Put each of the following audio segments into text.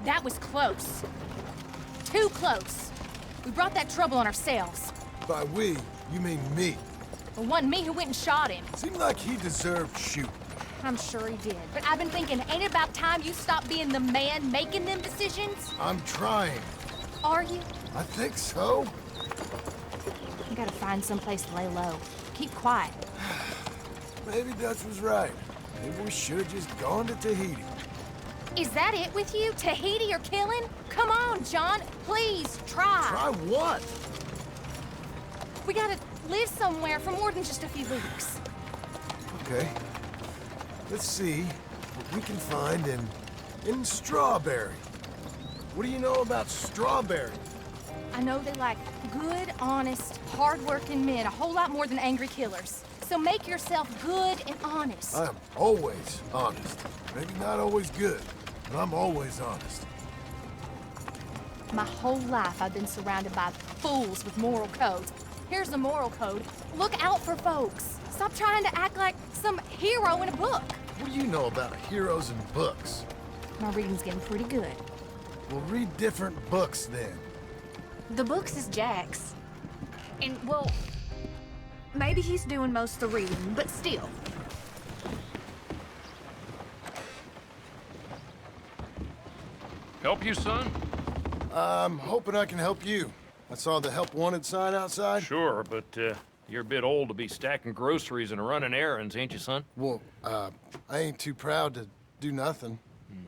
That was close. Too close. We brought that trouble on ourselves. By we, you mean me. It wasn't me who went and shot him. Seemed like he deserved shooting. I'm sure he did. But I've been thinking, ain't it about time you stop being the man making them decisions? I'm trying. Are you? I think so. You gotta find someplace to lay low. Keep quiet. Maybe Dutch was right. Maybe we should have just gone to Tahiti. Is that it with you? Tahiti or killing? Come on, John. Please, try. Try what? We gotta live somewhere for more than just a few weeks. Okay. Let's see what we can find in Strawberry. What do you know about Strawberry? I know they like good, honest, hard-working men a whole lot more than angry killers. So make yourself good and honest. I'm always honest. Maybe not always good, but I'm always honest. My whole life I've been surrounded by fools with moral codes. Here's the moral code. Look out for folks. Stop trying to act like some hero in a book. What do you know about heroes and books? My reading's getting pretty good. We'll read different books then. The books is Jack's. And, well, maybe he's doing most of the reading, but still. Help you, son? I'm hoping I can help you. I saw the help wanted sign outside. Sure, but you're a bit old to be stacking groceries and running errands, ain't you, son? Well, I ain't too proud to do nothing.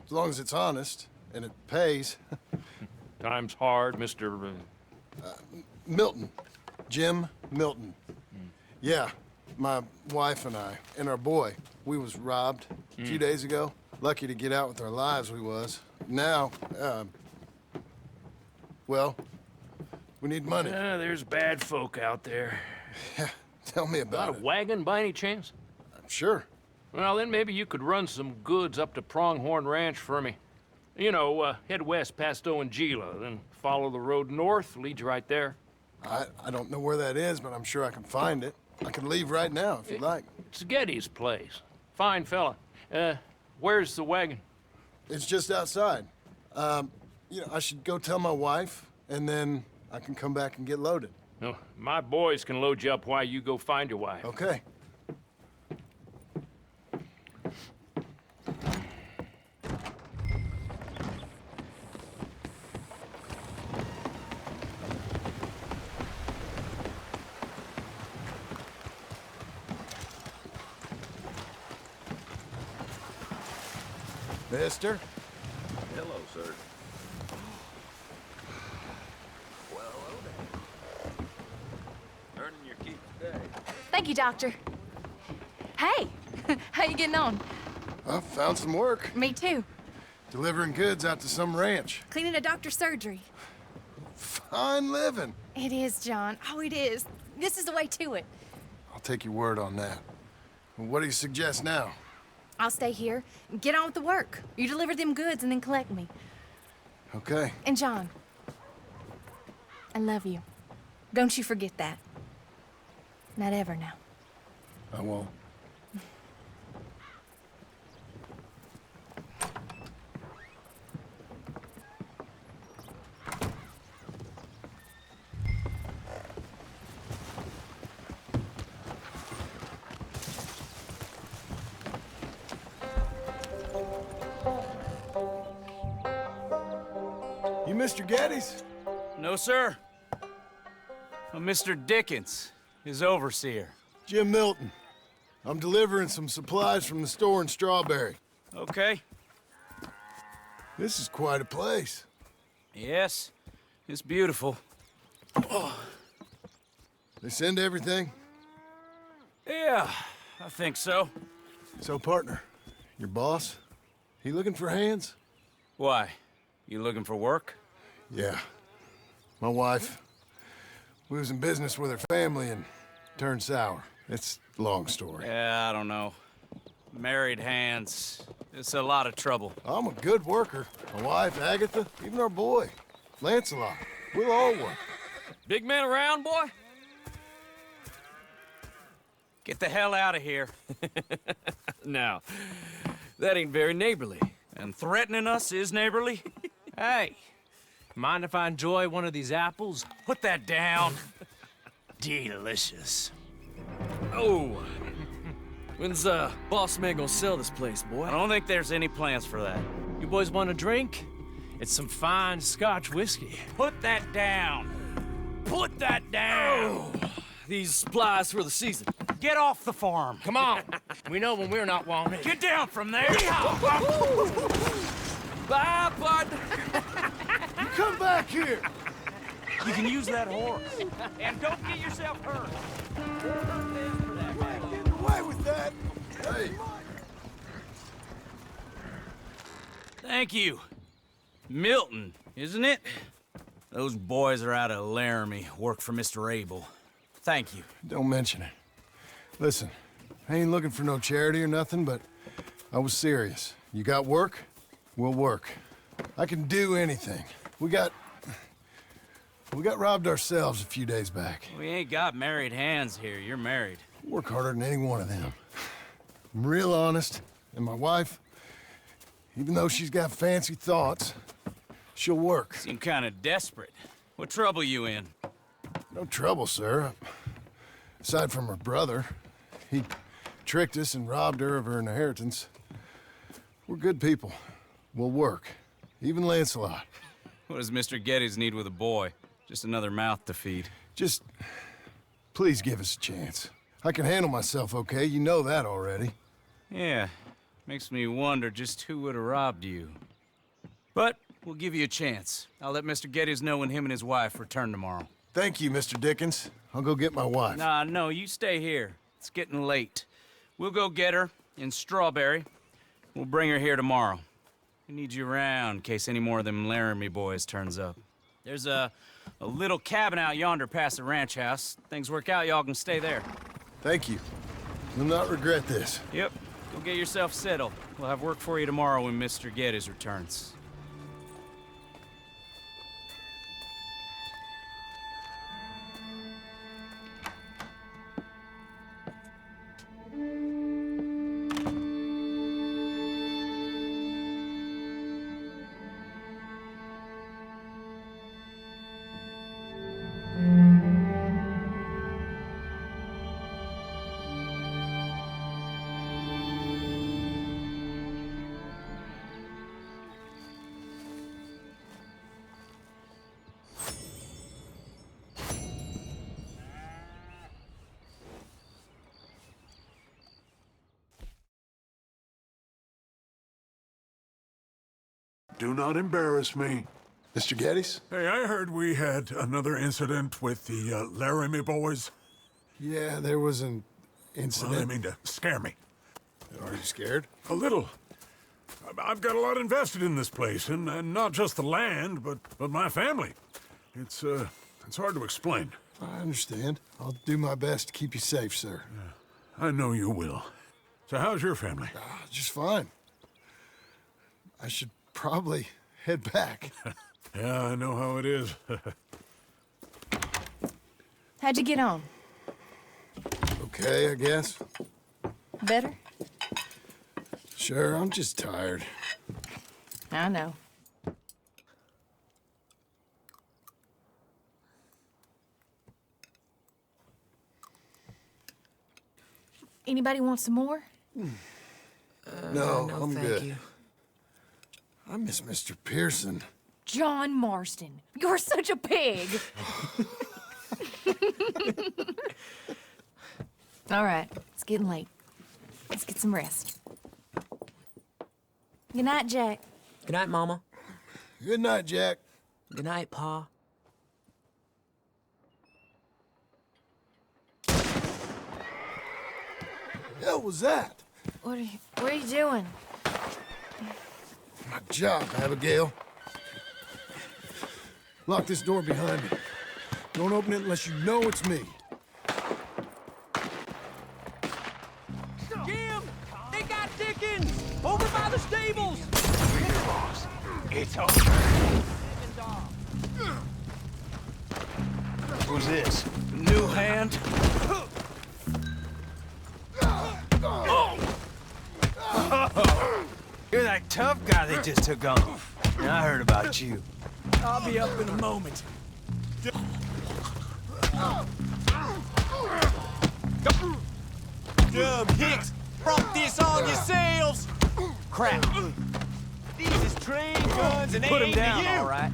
As long as it's honest and it pays. Time's hard, Mr. Milton. Jim Milton. Yeah, my wife and I, and our boy, we was robbed a few days ago. Lucky to get out with our lives, we was. Now, well, we need money. There's bad folk out there. Yeah, tell me Got about a it. wagon by any chance? Sure. Well, then maybe you could run some goods up to Pronghorn Ranch for me. You know, head west past Owanjila, then follow the road north, leads you right there. I don't know where that is, but I'm sure I can find it. I can leave right now if you'd like. It's Getty's place. Fine fella. Where's the wagon? It's just outside. You know, I should go tell my wife, and then I can come back and get loaded. No, my boys can load you up while you go find your wife. Okay. Mister? Hello, sir. Well, hello there. Earning your keep today. Thank you, Doctor. Hey, how you getting on? I found some work. Me too. Delivering goods out to some ranch. Cleaning a doctor's surgery. Fine living. It is, John. Oh, it is. This is the way to it. I'll take your word on that. Well, what do you suggest now? I'll stay here and get on with the work. You deliver them goods and then collect me. Okay. And John, I love you. Don't you forget that. Not ever now. I won't. You Mr. Geddes? No, sir. I'm Mr. Dickens, his overseer. Jim Milton. I'm delivering some supplies from the store in Strawberry. Okay. This is quite a place. Yes, it's beautiful. They send everything? Yeah, I think so. So, partner, your boss, he looking for hands? Why? You looking for work? Yeah. My wife, we was in business with her family and turned sour. It's a long story. Yeah, I don't know. Married hands. It's a lot of trouble. I'm a good worker. My wife, Agatha, even our boy, Lancelot. We'll all work. Big man around, boy? Get the hell out of here. Now, that ain't very neighborly. And threatening us is neighborly? Hey, mind if I enjoy one of these apples? Put that down. Delicious. Oh. When's boss man gonna sell this place, boy? I don't think there's any plans for that. You boys want a drink? It's some fine Scotch whiskey. Put that down. Put that down. These supplies for the season. Get off the farm. Come on. We know when we're not wanted. Get down from there. Bye, bud. Come back here! You can use that horse. And don't get yourself hurt. Get away with that! Hey! Thank you. Milton, isn't it? Those boys are out of Laramie, work for Mr. Abel. Thank you. Don't mention it. Listen, I ain't looking for no charity or nothing, but I was serious. You got work? We'll work. I can do anything. We got robbed ourselves a few days back. We ain't got married hands here. You're married. Work harder than any one of them. I'm real honest, and my wife, even though she's got fancy thoughts, she'll work. Seem kind of desperate. What trouble you in? No trouble, sir. Aside from her brother, he tricked us and robbed her of her inheritance. We're good people. We'll work. Even Lancelot. What does Mr. Geddes need with a boy? Just another mouth to feed. Just, please give us a chance. I can handle myself okay, you know that already. Yeah, makes me wonder just who would have robbed you. But we'll give you a chance. I'll let Mr. Geddes know when him and his wife return tomorrow. Thank you, Mr. Dickens. I'll go get my wife. Nah, no, you stay here. It's getting late. We'll go get her in Strawberry. We'll bring her here tomorrow. We need you around in case any more of them Laramie boys turns up. There's a little cabin out yonder past the ranch house. Things work out, y'all can stay there. Thank you. You'll not regret this. Yep, go get yourself settled. We'll have work for you tomorrow when Mr. Geddes returns. Do not embarrass me. Mr. Geddes? Hey, I heard we had another incident with the Laramie boys. Yeah, there was an Well, incident. I mean to scare me. Are you scared? A little. I've got a lot invested in this place, and not just the land, but my family. It's hard to explain. I understand. I'll do my best to keep you safe, sir. I know you will. So how's your family? Just fine. I should probably head back. Yeah, I know how it is. How'd you get on? Okay, I guess. Better? Sure, I'm just tired. I know. Anybody want some more? No, no, I'm thank good. you. I miss Mr. Pearson. John Marston, you're such a pig. All right, it's getting late. Let's get some rest. Good night, Jack. Good night, Mama. Good night, Jack. Good night, Pa. Hell was that? What are you doing? My job, Abigail. Lock this door behind me. Don't open it unless you know it's me. Jim! They got Dickens! Over by the stables! It's over. Who's this? New hand. You're that tough guy they just took on. I heard about you. I'll be up in a moment. Dumb hicks! Brought this on yourselves! Crap. These is train guns and they Put him ain't down, you. all right.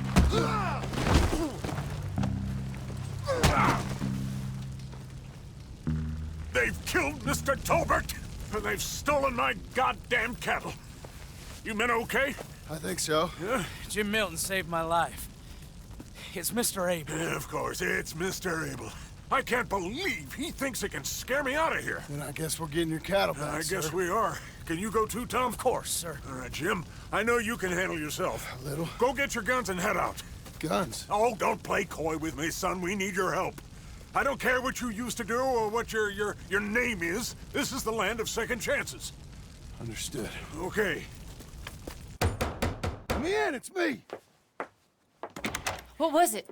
They've killed Mr. Tolbert, and they've stolen my goddamn cattle. You men okay? I think so. Yeah? Jim Milton saved my life. It's Mr. Abel. Yeah, of course, it's Mr. Abel. I can't believe he thinks he can scare me out of here. Then I guess we're getting your cattle back, I guess sir. we are. Can you go too, Tom? Of course, sir. All right, Jim. I know you can handle yourself. A little. Go get your guns and head out. Guns. Oh, don't play coy with me, son. We need your help. I don't care what you used to do or what your name is. This is the land of second chances. Understood. Okay. Let me in, it's me. What was it?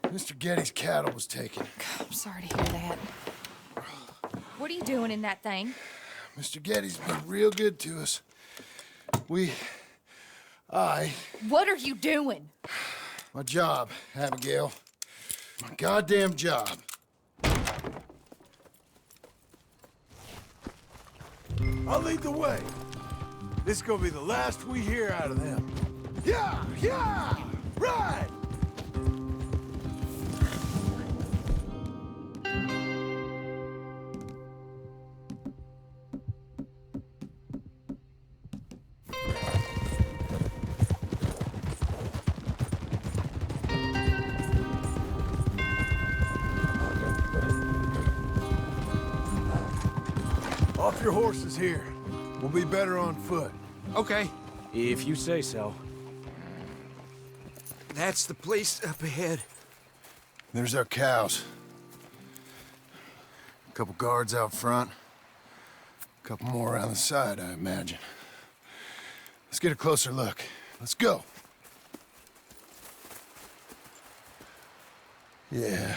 Mr. Getty's cattle was taken. I'm sorry to hear that. What are you doing in that thing? Mr. Getty's been real good to us. What are you doing? My job, Abigail. My goddamn job. I'll lead the way. This is gonna be the last we hear out of them. Yeah! Yeah! Right! Off your horses here. We'll be better on foot. Okay, if you say so. That's the place up ahead. There's our cows. A couple guards out front. A couple more around the side, I imagine. Let's get a closer look. Let's go. Yeah,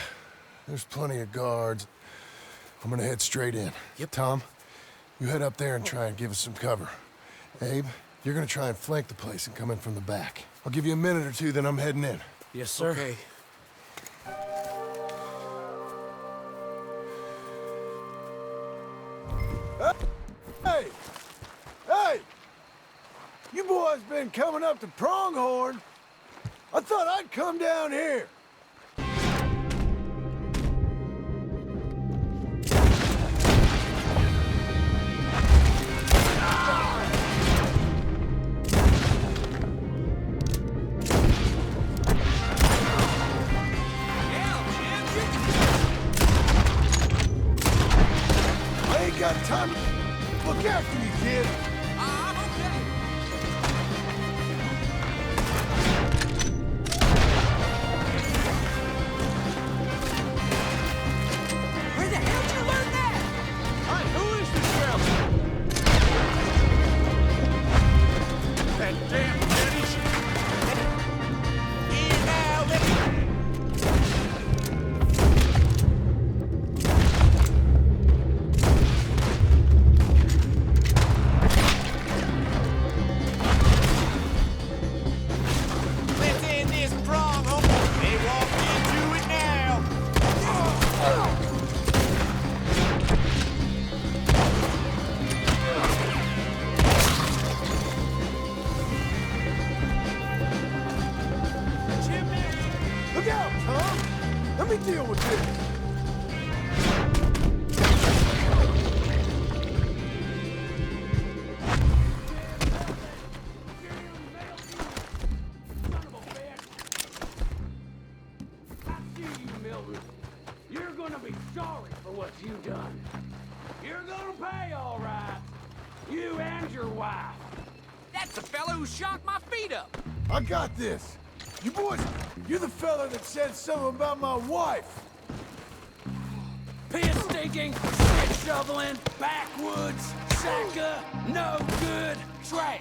there's plenty of guards. I'm gonna head straight in. Yep. Tom, you head up there and try and give us some cover. Abe, you're gonna try and flank the place and come in from the back. I'll give you a minute or two, then I'm heading in. Yes, sir. Okay. Hey! Hey! You boys been coming up to Pronghorn? I thought I'd come down here. I ain't got time. Look after you, kid. Where the hell did you learn that? Who is this fella? That damn Geddes. Here now, let me... Let's end this Pronghorn. They walk into it now. Look out, Tom. Let me deal with this. You're gonna be sorry for what you've done. You're gonna pay, all right. You and your wife. That's the fella who shot my feet up. I got this. You boys, you're the fella that said something about my wife. Piss stinking, shit shoveling, backwoods, sacker, no good, trash.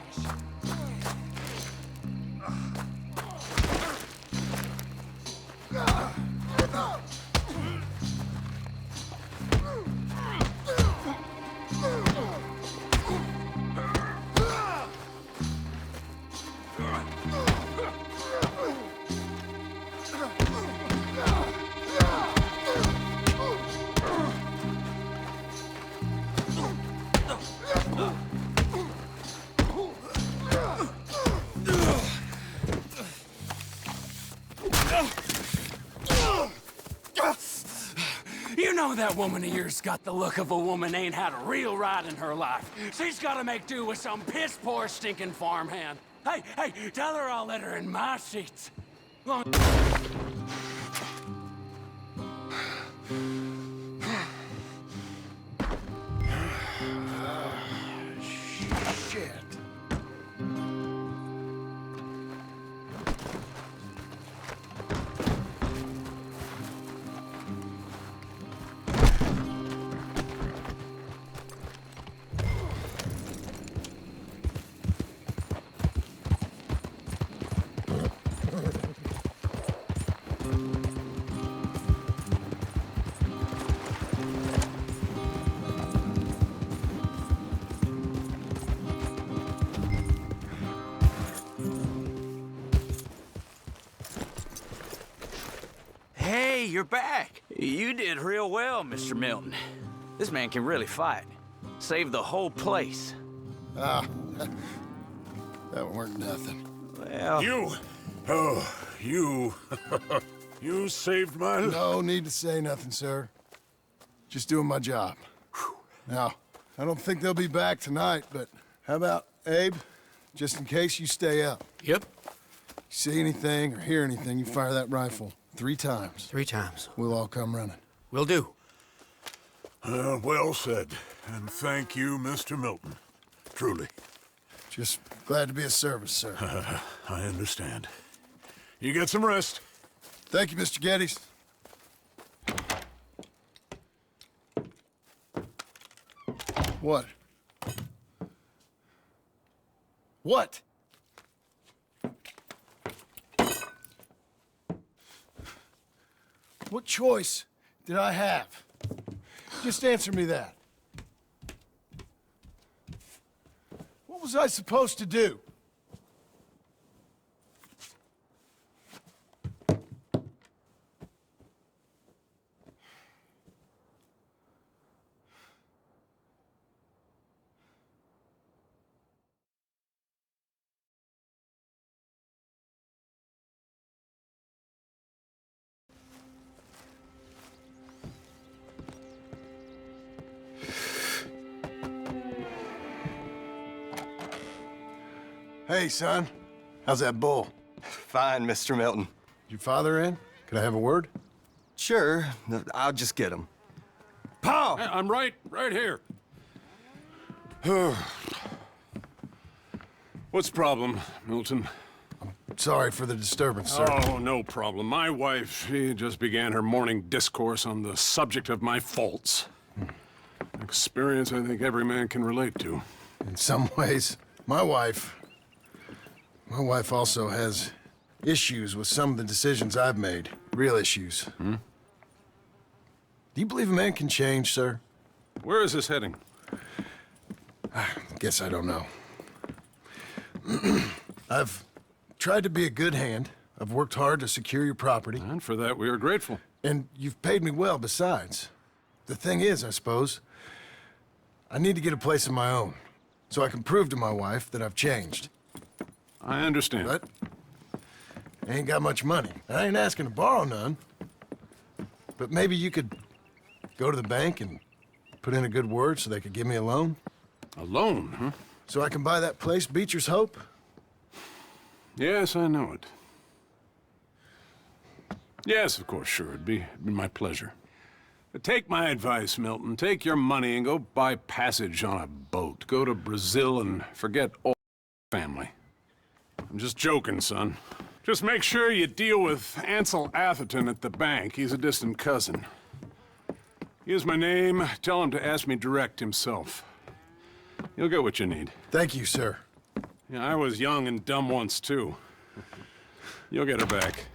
know that woman of yours got the look of a woman ain't had a real ride in her life. She's gotta make do with some piss-poor stinking farmhand. Hey, tell her I'll let her in my sheets. Shit. Hey, you're back. You did real well, Mr. Milton. This man can really fight. Saved the whole place. Ah, that weren't nothing. Well... You you saved my life. No need to say nothing, sir. Just doing my job. Now, I don't think they'll be back tonight, but how about Abe? Just in case you stay up. Yep. See anything or hear anything, you fire that rifle 3 times. 3 times. We'll all come running. Will do. Well said. And thank you, Mr. Milton. Truly. Just glad to be of service, sir. I understand. You get some rest. Thank you, Mr. Geddes. What? What? What choice did I have? Just answer me that. What was I supposed to do? Hey, son. How's that bull? Fine, Mr. Milton. Your father in? Could I have a word? Sure, I'll just get him. Pa! I'm right here. What's the problem, Milton? Sorry for the disturbance, sir. Oh, no problem. My wife, she just began her morning discourse on the subject of my faults. Experience I think every man can relate to. In some ways, my wife also has issues with some of the decisions I've made. Real issues. Hmm? Do you believe a man can change, sir? Where is this heading? I guess I don't know. I've tried to be a good hand. I've worked hard to secure your property. And for that, we are grateful. And you've paid me well besides. The thing is, I suppose, I need to get a place of my own, so I can prove to my wife that I've changed. I understand. But I ain't got much money. I ain't asking to borrow none. But maybe you could go to the bank and put in a good word so they could give me a loan? A loan, huh? So I can buy that place, Beecher's Hope? Yes, I know it. Yes, of course, sure. It'd be my pleasure. But take my advice, Milton. Take your money and go buy passage on a boat. Go to Brazil and forget all family. I'm just joking, son. Just make sure you deal with Ansel Atherton at the bank. He's a distant cousin. Use my name. Tell him to ask me direct himself. You'll get what you need. Thank you, sir. Yeah, I was young and dumb once, too. You'll get her back.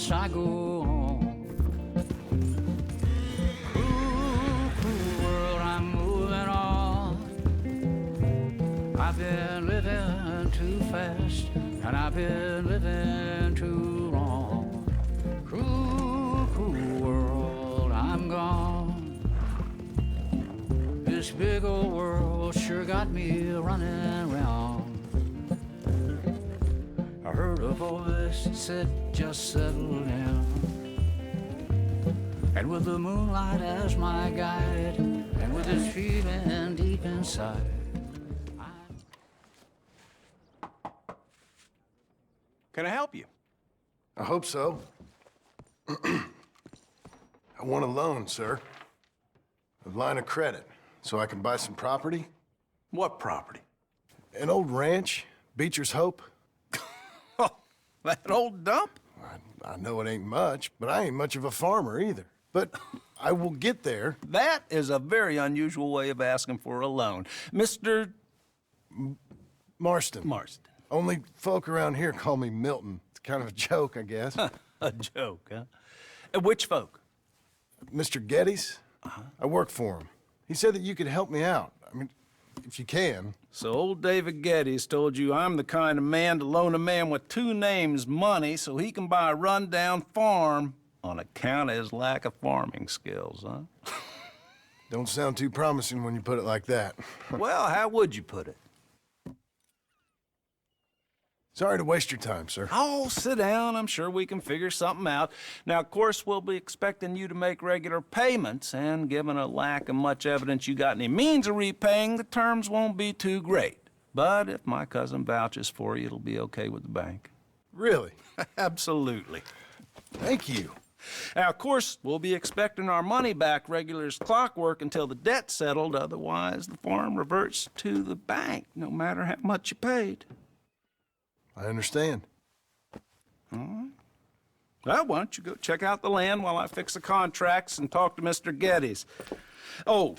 must I go on? Cruel, cruel world, I'm moving on. I've been living too fast, and I've been living too long. Cruel, cruel world, I'm gone. This big old world sure got me running round. I heard a voice that said, just settle down. And with the moonlight as my guide, and with this feeling deep inside, Can I help you? I hope so. I want a loan, sir. A line of credit, so I can buy some property. What property? An old ranch, Beecher's Hope. Oh, that old dump? I know it ain't much, but I ain't much of a farmer either. But I will get there. That is a very unusual way of asking for a loan. Mr. Marston. Marston. Only folk around here call me Milton. It's kind of a joke, I guess. A joke, huh? Which folk? Mr. Geddes. I work for him. He said that you could help me out. I mean, if you can. So old David Geddes told you I'm the kind of man to loan a man with two names money so he can buy a rundown farm on account of his lack of farming skills, huh? Don't sound too promising when you put it like that. Well, how would you put it? Sorry to waste your time, sir. Oh, sit down. I'm sure we can figure something out. Now, of course, we'll be expecting you to make regular payments, and given a lack of much evidence you got any means of repaying, the terms won't be too great. But if my cousin vouches for you, it'll be okay with the bank. Really? Absolutely. Thank you. Now, of course, we'll be expecting our money back regular as clockwork until the debt's settled. Otherwise, the farm reverts to the bank, no matter how much you paid. I understand. All right. Well, why don't you go check out the land while I fix the contracts and talk to Mr. Geddes. Oh,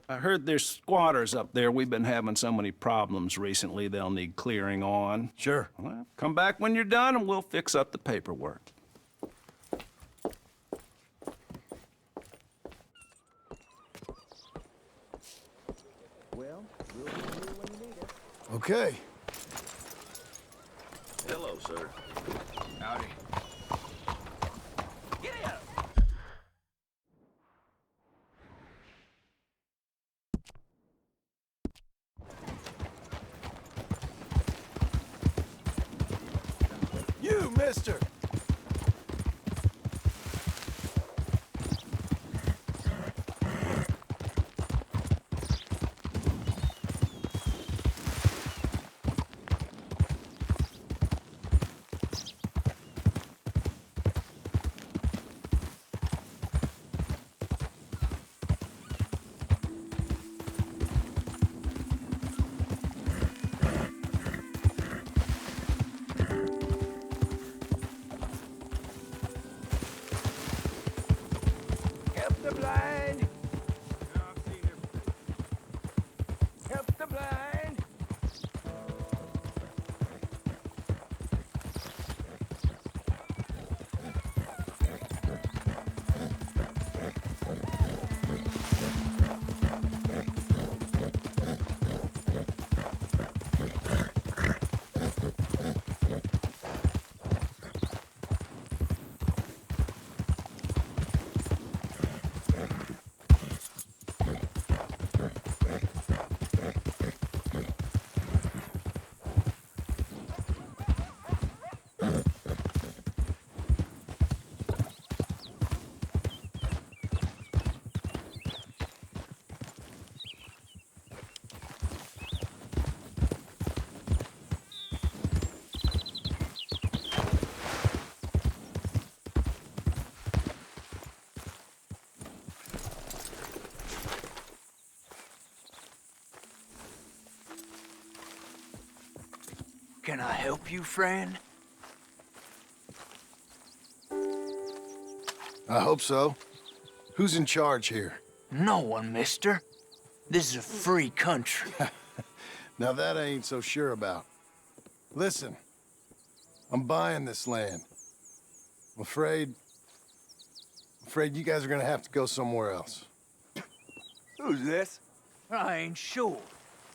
I heard there's squatters up there. We've been having so many problems recently, they'll need clearing on. Sure. Well, come back when you're done and we'll fix up the paperwork. Well, we'll be here when you need us. Okay. Hello, sir. Howdy. You, mister! Help the blind! Help the blind! Can I help you, friend? I hope so. Who's in charge here? No one, mister. This is a free country. Now that I ain't so sure about. Listen, I'm buying this land. Afraid you guys are gonna have to go somewhere else. Who's this? I ain't sure.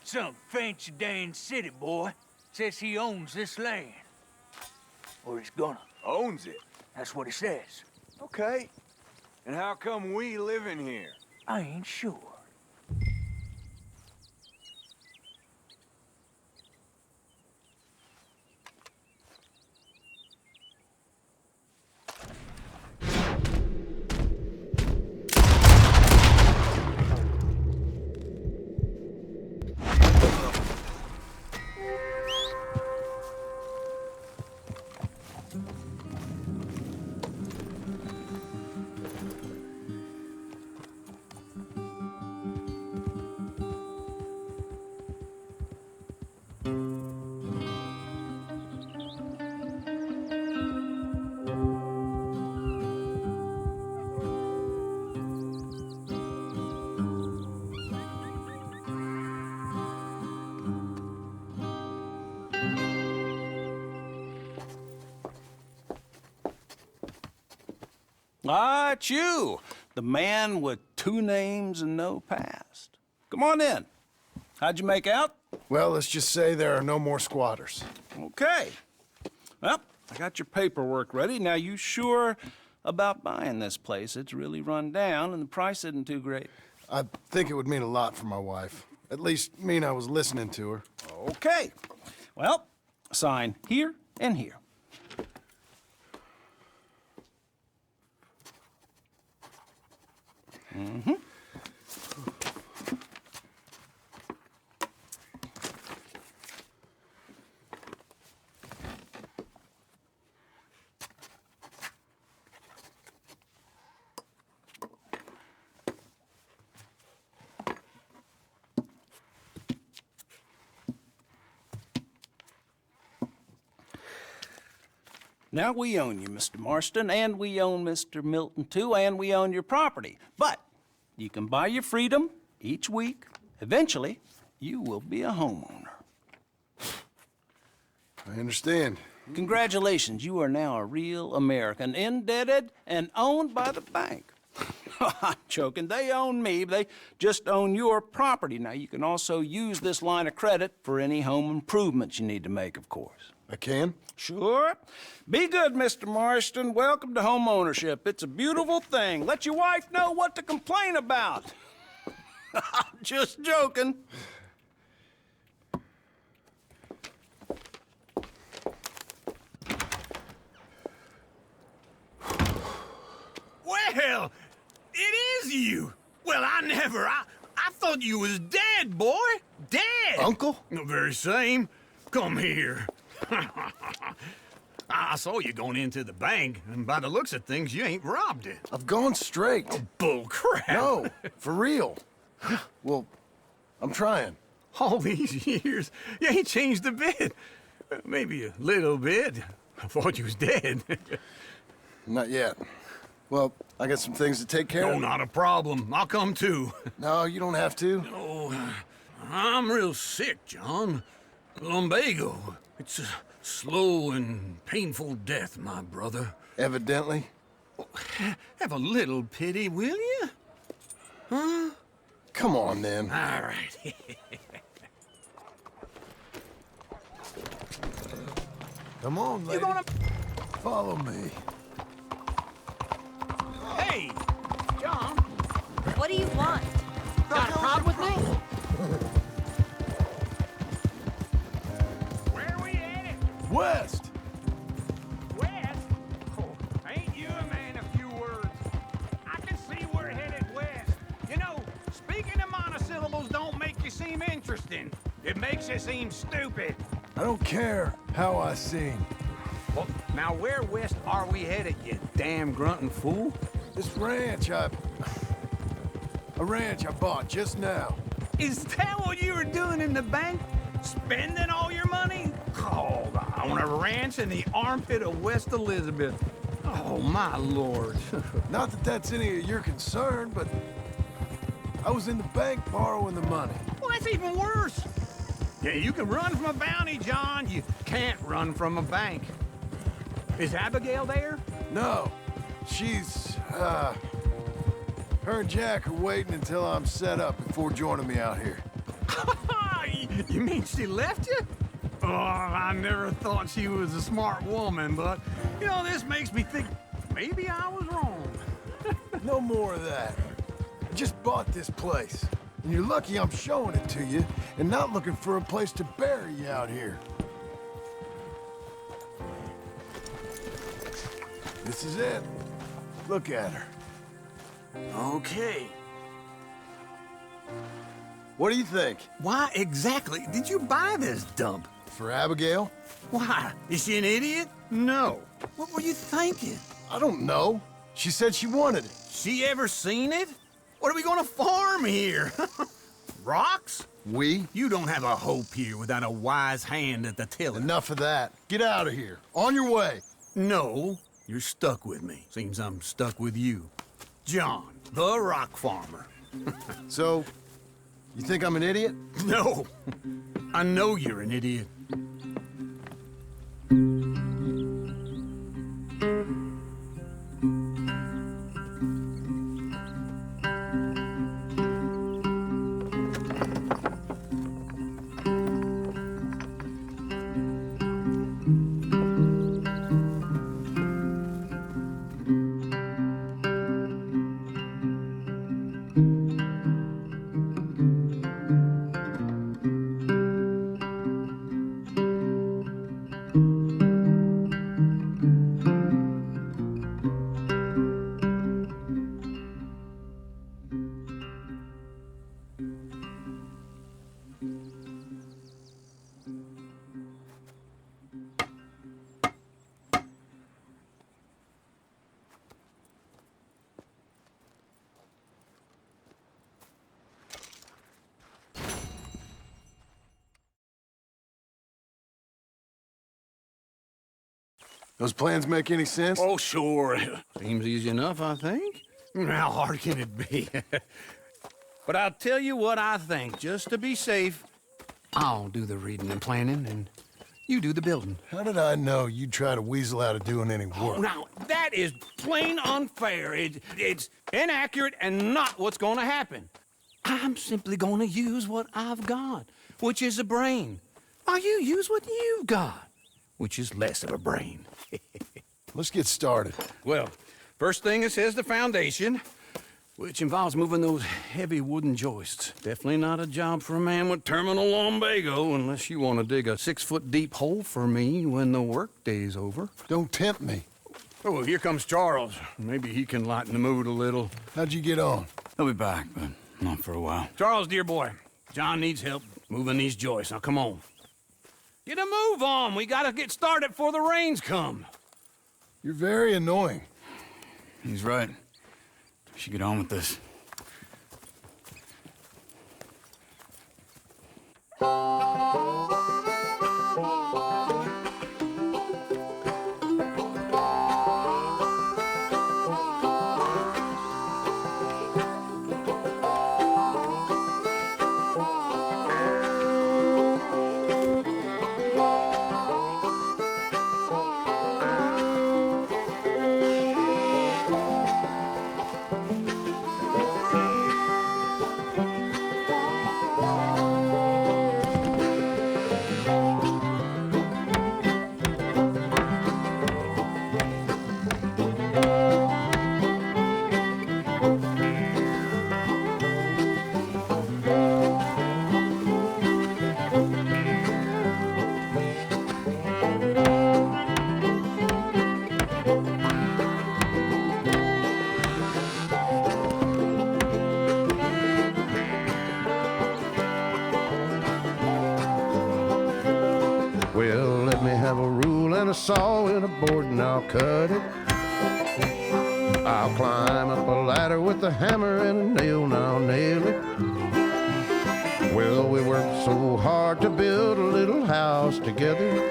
Some fancy Dan city boy says he owns this land. Or he's gonna. Owns it. That's what he says. Okay. And how come we live in here? I ain't sure. Ah, it's you, the man with 2 names and no past. Come on in. How'd you make out? Well, let's just say there are no more squatters. Okay. Well, I got your paperwork ready. Now, you sure about buying this place? It's really run down, and the price isn't too great. I think it would mean a lot for my wife. At least mean I was listening to her. Okay. Well, sign here and here. Mm-hmm. Now, we own you, Mr. Marston, and we own Mr. Milton, too, and we own your property. But you can buy your freedom each week. Eventually, you will be a homeowner. I understand. Congratulations, you are now a real American, indebted and owned by the bank. I'm joking. They own me. They just own your property. Now, you can also use this line of credit for any home improvements you need to make, of course. I can? Sure. Be good, Mr. Marston. Welcome to home ownership. It's a beautiful thing. Let your wife know what to complain about. Just joking. Well, it is you. Well, I thought you was dead, boy. Dead. Uncle? The very same. Come here. I saw you going into the bank, and by the looks of things, you ain't robbed it. I've gone straight. Oh, bull crap. No, for real. Well, I'm trying. All these years, you ain't changed a bit. Maybe a little bit. I thought you was dead. Not yet. Well, I got some things to take care of. Oh, not a problem. I'll come too. No, you don't have to. Oh, I'm real sick, John. Lumbago. It's a slow and painful death, my brother. Evidently. Have a little pity, will you? Huh? Come on, then. All right. Come on, lady. Follow me. Hey, John. What do you want? Got a problem with me? Where are we headed? West. West? Oh, ain't you a man of few words? I can see we're headed west. You know, speaking of monosyllables don't make you seem interesting. It makes you seem stupid. I don't care how I sing. Well, now where west are we headed, you damn grunting fool? This ranch a ranch I bought just now. Is that what you were doing in the bank? Spending all your money? Oh, on a ranch in the armpit of West Elizabeth. Oh, my lord. Not that that's any of your concern, but I was in the bank borrowing the money. Well, that's even worse. Yeah, you can run from a bounty, John. You can't run from a bank. Is Abigail there? No. She's, her and Jack are waiting until I'm set up before joining me out here. You mean she left you? Oh, I never thought she was a smart woman, but, you know, this makes me think maybe I was wrong. No more of that. I just bought this place, and you're lucky I'm showing it to you and not looking for a place to bury you out here. This is it. Look at her. Okay. What do you think? Why exactly did you buy this dump? For Abigail? Why? Is she an idiot? No. What were you thinking? I don't know. She said she wanted it. She ever seen it? What are we gonna farm here? Rocks? We? You don't have a hope here without a wise hand at the tiller. Enough of that. Get out of here. On your way. No, you're stuck with me. Seems I'm stuck with you. John, the rock farmer. So, you think I'm an idiot? No. I know you're an idiot. Those plans make any sense? Oh, sure. Seems easy enough, I think. How hard can it be? But I'll tell you what I think, just to be safe. I'll do the reading and planning, and you do the building. How did I know you'd try to weasel out of doing any work? Oh, now, that is plain unfair. It's inaccurate and not what's going to happen. I'm simply going to use what I've got, which is a brain. While you use what you've got, which is less of a brain. Let's get started. Well, first thing it says the foundation, which involves moving those heavy wooden joists. Definitely not a job for a man with terminal lumbago unless you want to dig a 6-foot deep hole for me when the workday's over. Don't tempt me. Oh, here comes Charles. Maybe he can lighten the mood a little. How'd you get on? He'll be back, but not for a while. Charles, dear boy, John needs help moving these joists. Now, come on. Get a move on. We gotta get started before the rains come. You're very annoying. He's right. We should get on with this. Well, let me have a rule and a saw and a board and I'll cut it. I'll climb up a ladder with a hammer and a nail and I'll nail it. Well, we worked so hard to build a little house together.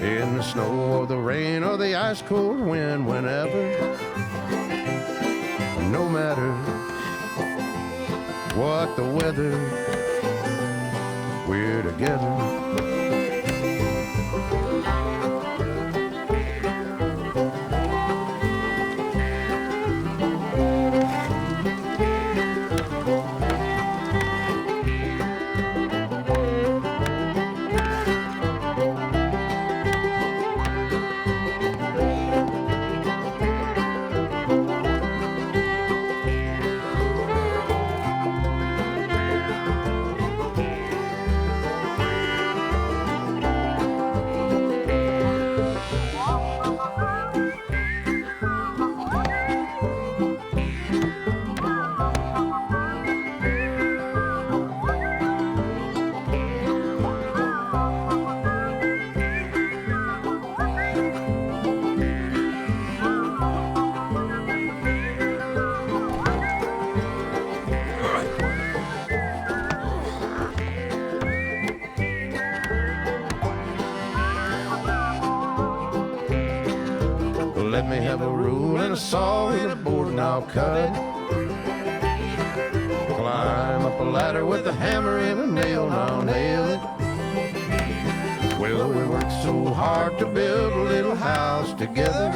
In the snow or the rain or the ice cold wind, whenever. No matter what the weather, we're together. Let me have a rule and a saw and a board and I'll cut it. Climb up a ladder with a hammer and a nail and I'll nail it. Well, we worked so hard to build a little house together.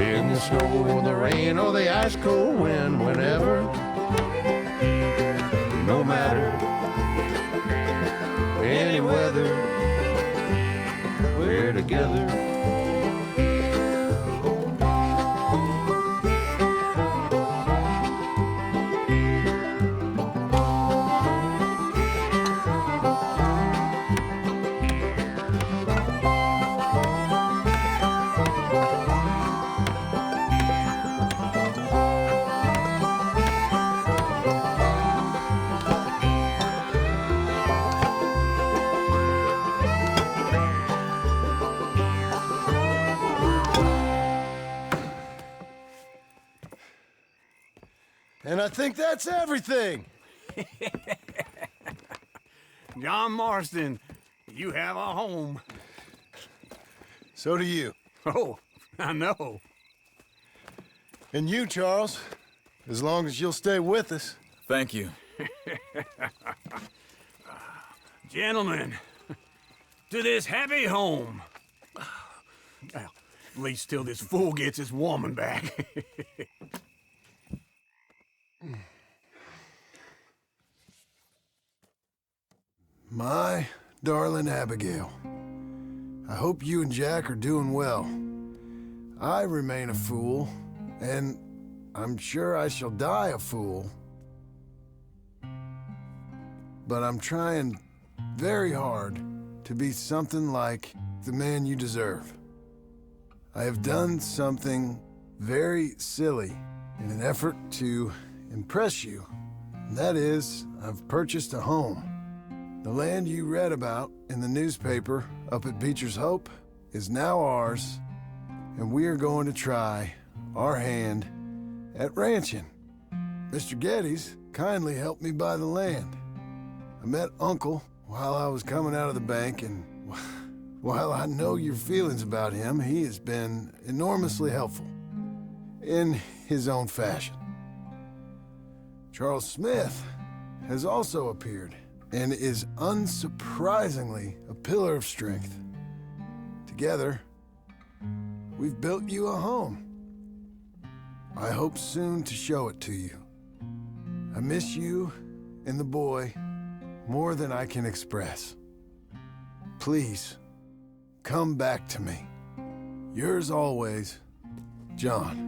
In the snow, the rain, or the ice cold wind, whenever. No matter any weather, we're together. And I think that's everything. John Marston, you have a home. So do you. Oh, I know. And you, Charles, as long as you'll stay with us. Thank you. Gentlemen, to this happy home. Well, at least till this fool gets his woman back. My darling Abigail, I hope you and Jack are doing well. I remain a fool, and I'm sure I shall die a fool. But I'm trying very hard to be something like the man you deserve. I have done something very silly in an effort to impress you. And that is, I've purchased a home. The land you read about in the newspaper up at Beecher's Hope is now ours, and we are going to try our hand at ranching. Mr. Geddes kindly helped me buy the land. I met Uncle while I was coming out of the bank, and while I know your feelings about him, he has been enormously helpful in his own fashion. Charles Smith has also appeared and is unsurprisingly a pillar of strength. Together, we've built you a home. I hope soon to show it to you. I miss you and the boy more than I can express. Please, come back to me. Yours always, John.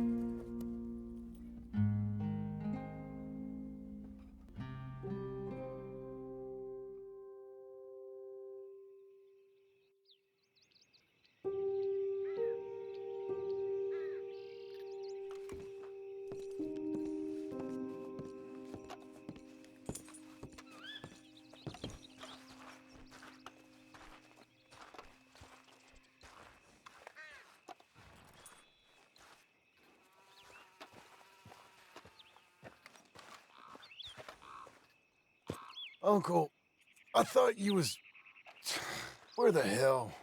Uncle, I thought you was... Where the hell?